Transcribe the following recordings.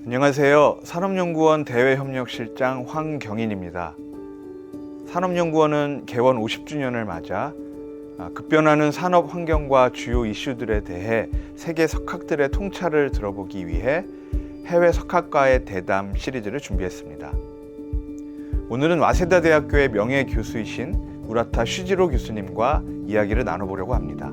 안녕하세요. 산업연구원 대외협력실장 황경인입니다. 산업연구원은 개원 50주년을 맞아 급변하는 산업환경과 주요 이슈들에 대해 세계 석학들의 통찰을 들어보기 위해 해외석학과의 대담 시리즈를 준비했습니다. 오늘은 와세다 대학교의 명예교수이신 우라타 슈지로 교수님과 이야기를 나눠보려고 합니다.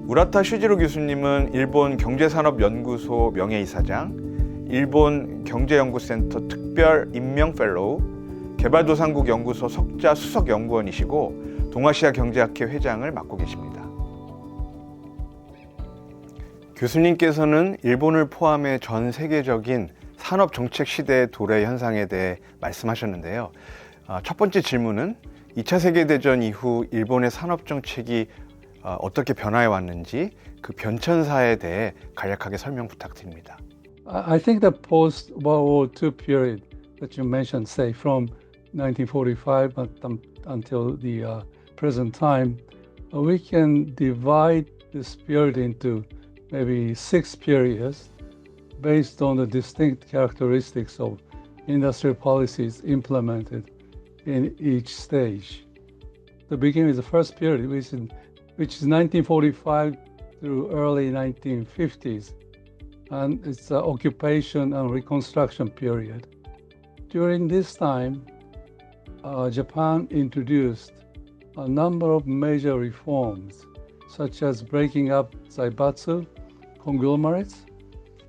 우라타 슈지로 교수님은 일본 경제산업연구소 명예이사장, 일본경제연구센터 특별임명펠로우, 개발도상국연구소 석좌수석연구원이시고 동아시아경제학회 회장을 맡고 계십니다. 교수님께서는 일본을 포함해 전 세계적인 산업정책 시대의 도래 현상에 대해 말씀하셨는데요. 첫 번째 질문은 2차 세계대전 이후 일본의 산업정책이 어떻게 변화해 왔는지 그 변천사에 대해 간략하게 설명 부탁드립니다. I think the post-World War II period that you mentioned, say from 1945 until the present time, we can divide this period into maybe 6 periods based on the distinct characteristics of industrial policies implemented in each stage. The beginning is the first period, which is 1945 through early 1950s. And it's the occupation and reconstruction period. During this time, Japan introduced a number of major reforms, such as breaking up zaibatsu conglomerates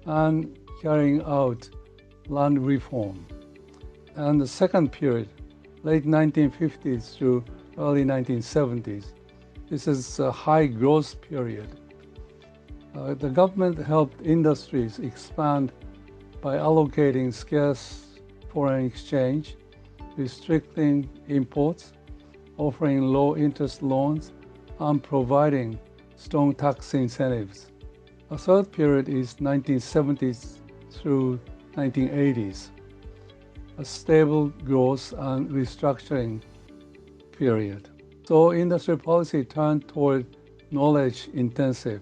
and carrying out land reform. And the second period, late 1950s through early 1970s, this is a high growth period. The government helped industries expand by allocating scarce foreign exchange, restricting imports, offering low interest loans, and providing strong tax incentives. A third period is 1970s through 1980s, a stable growth and restructuring period. So industrial policy turned toward knowledge-intensive,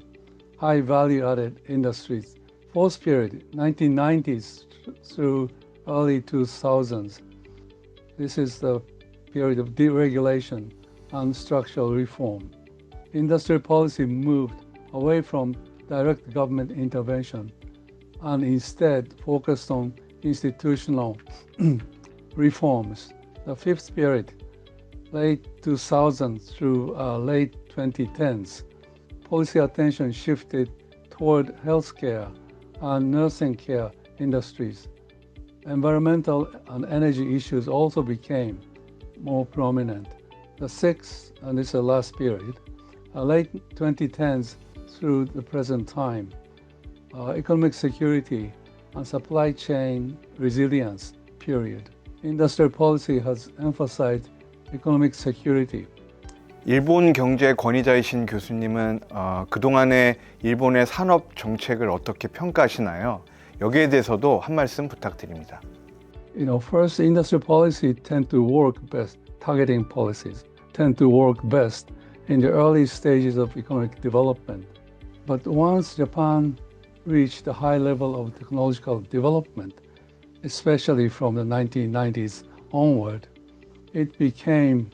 high value-added industries. Fourth period, 1990s through early 2000s. This is the period of deregulation and structural reform. Industrial policy moved away from direct government intervention and instead focused on institutional reforms. The fifth period, late 2000s through late 2010s. Policy attention shifted toward healthcare and nursing care industries. Environmental and energy issues also became more prominent. The sixth, and this is the last period, late 2010s through the present time, economic security and supply chain resilience period. Industrial policy has emphasized economic security. 일본 경제 권위자이신 교수님은 그동안의 일본의 산업 정책을 어떻게 평가하시나요? 여기에 대해서도 한 말씀 부탁드립니다. First, industrial policy tend to work best, targeting policies tend to work best in the early stages of economic development. But once Japan reached a high level of technological development, especially from the 1990s onward, it became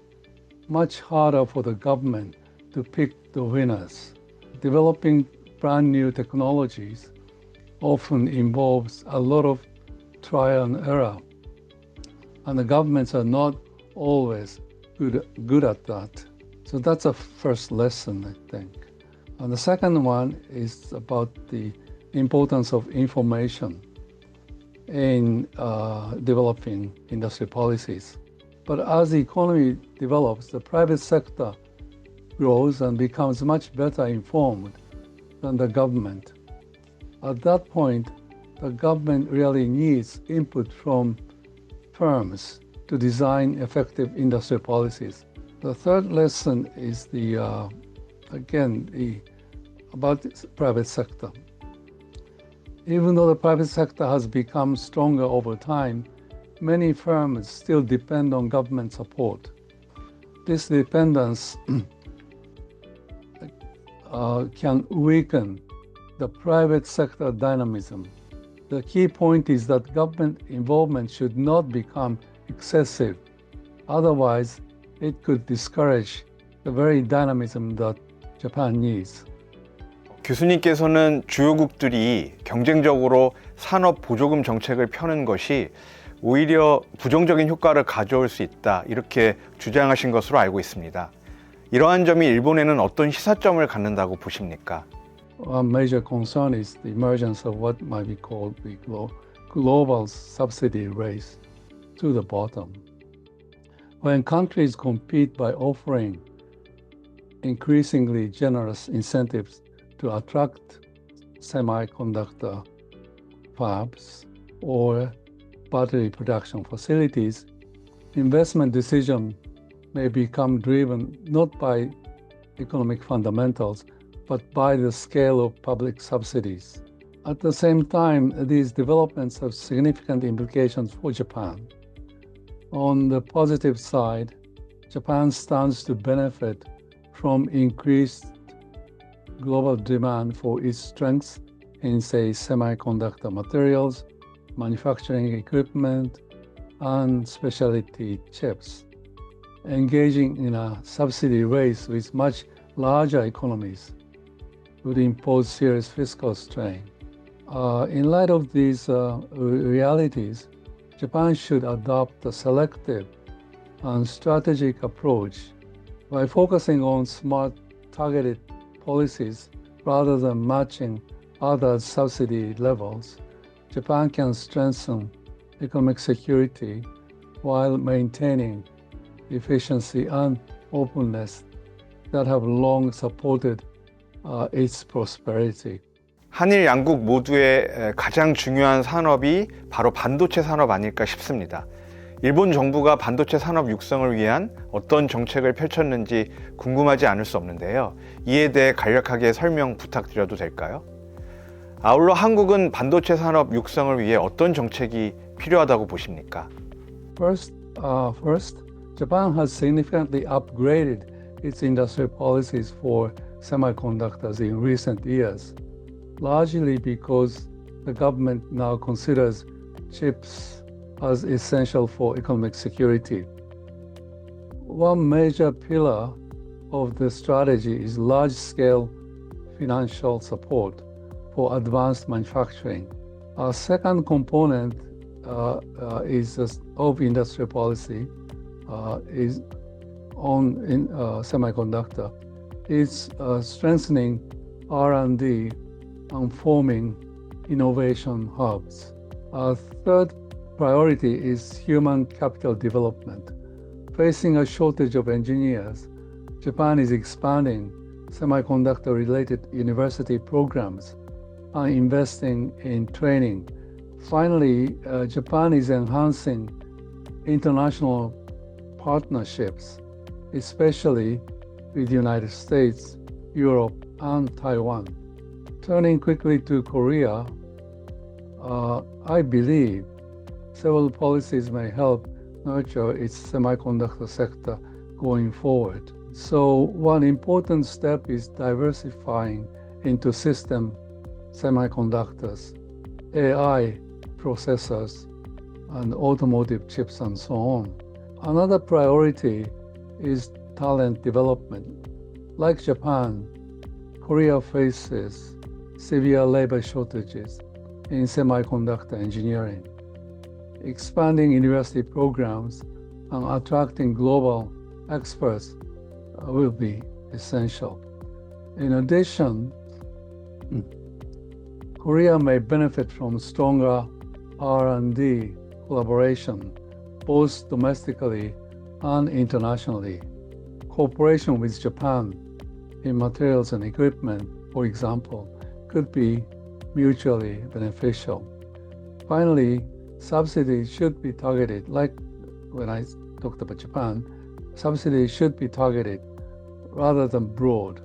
much harder for the government to pick the winners. Developing brand new technologies often involves a lot of trial and error, and the governments are not always good at that. So that's a first lesson, I think. And the second one is about the importance of information in developing industry policies. But as the economy develops, the private sector grows and becomes much better informed than the government. At that point, the government really needs input from firms to design effective industrial policies. The third lesson is about the private sector. Even though the private sector has become stronger over time, many firms still depend on government support. This dependence can weaken the private sector dynamism The key point is that government involvement should not become excessive. Otherwise, it could discourage the very dynamism that Japan needs. 교수님께서는 주요국들이 경쟁적으로 산업 보조금 정책을 펴는 것이 오히려 부정적인 효과를 가져올 수 있다, 이렇게 주장하신 것으로 알고 있습니다. 이러한 점이 일본에는 어떤 시사점을 갖는다고 보십니까? One major concern is the emergence of what might be called the global subsidy race to the bottom. When countries compete by offering increasingly generous incentives to attract semiconductor fabs or battery production facilities, investment decisions may become driven not by economic fundamentals, but by the scale of public subsidies. At the same time, these developments have significant implications for Japan. On the positive side, Japan stands to benefit from increased global demand for its strengths in, say, semiconductor materials, manufacturing equipment, and specialty chips. Engaging in a subsidy race with much larger economies would impose serious fiscal strain. In light of these realities, Japan should adopt a selective and strategic approach by focusing on smart, targeted policies rather than matching other subsidy levels. Japan can strengthen economic security while maintaining efficiency and openness that have long supported its prosperity. 한일 양국 모두의 가장 중요한 산업이 바로 반도체 산업 아닐까 싶습니다. 일본 정부가 반도체 산업 육성을 위한 어떤 정책을 펼쳤는지 궁금하지 않을 수 없는데요. 이에 대해 간략하게 설명 부탁드려도 될까요? 아울러 한국은 반도체 산업 육성을 위해 어떤 정책이 필요하다고 보십니까? First, Japan has significantly upgraded its industrial policies for semiconductors in recent years, largely because the government now considers chips as essential for economic security. One major pillar of the strategy is large-scale financial support for advanced manufacturing. A second component of industrial policy is on semiconductor is strengthening R&D and forming innovation hubs. A third priority is human capital development. Facing a shortage of engineers, Japan is expanding semiconductor-related university programs and investing in training. Finally, Japan is enhancing international partnerships, especially with the United States, Europe, and Taiwan. Turning quickly to Korea, I believe several policies may help nurture its semiconductor sector going forward. So one important step is diversifying into system semiconductors, AI processors, and automotive chips, and so on. Another priority is talent development. Like Japan, Korea faces severe labor shortages in semiconductor engineering. Expanding university programs and attracting global experts will be essential. In addition, Korea may benefit from stronger R&D collaboration, both domestically and internationally. Cooperation with Japan in materials and equipment, for example, could be mutually beneficial. Finally, subsidies should be targeted, like when I talked about Japan, subsidies should be targeted rather than broad.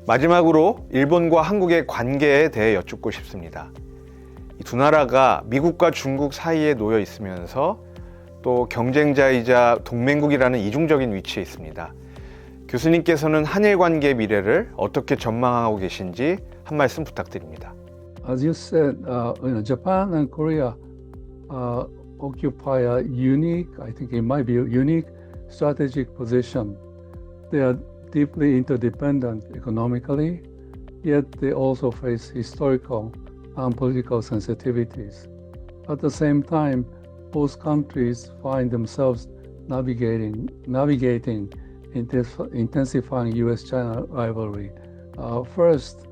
마지막으로 일본과 한국의 관계에 대해 여쭙고 싶습니다. 이 두 나라가 미국과 중국 사이에 놓여 있으면서 또 경쟁자이자 동맹국이라는 이중적인 위치에 있습니다. 교수님께서는 한일 관계의 미래를 어떻게 전망하고 계신지 한 말씀 부탁드립니다. as you said, Japan and Korea occupy a unique, I think it might be a unique strategic position. They are deeply interdependent economically, yet they also face historical and political sensitivities. At the same time, both countries find themselves navigating intensifying US-China rivalry. First,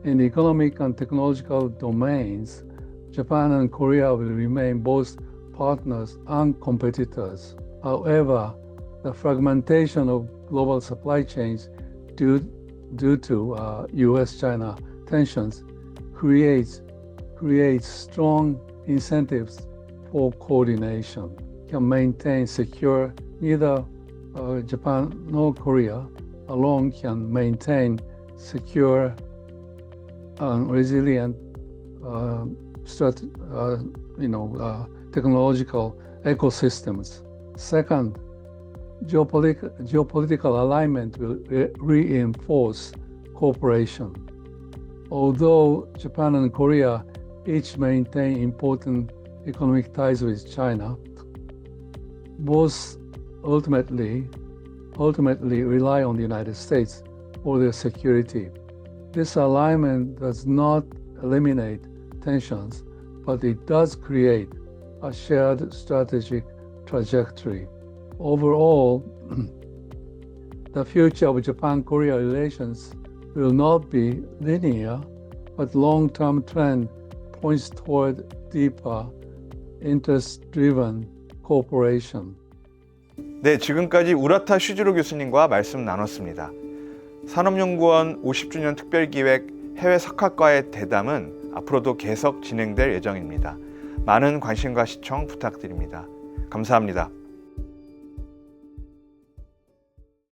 in economic and technological domains, Japan and Korea will remain both partners and competitors. However, the fragmentation of global supply chains due to US-China tensions creates strong incentives for coordination. Can maintain secure, neither Japan nor Korea alone can maintain secure and resilient technological ecosystems. Second, geopolitical alignment will reinforce cooperation. Although Japan and Korea each maintain important economic ties with China, both ultimately rely on the United States for their security. This alignment does not eliminate tensions, but it does create a shared strategic trajectory. Overall, the future of Japan-Korea relations will not be linear, but long-term trend points toward deeper, interest-driven cooperation. 네, 지금까지 우라타 슈지로 교수님과 말씀 나눴습니다. 산업연구원 50주년 특별기획 해외석학과의 대담은 앞으로도 계속 진행될 예정입니다. 많은 관심과 시청 부탁드립니다. 감사합니다.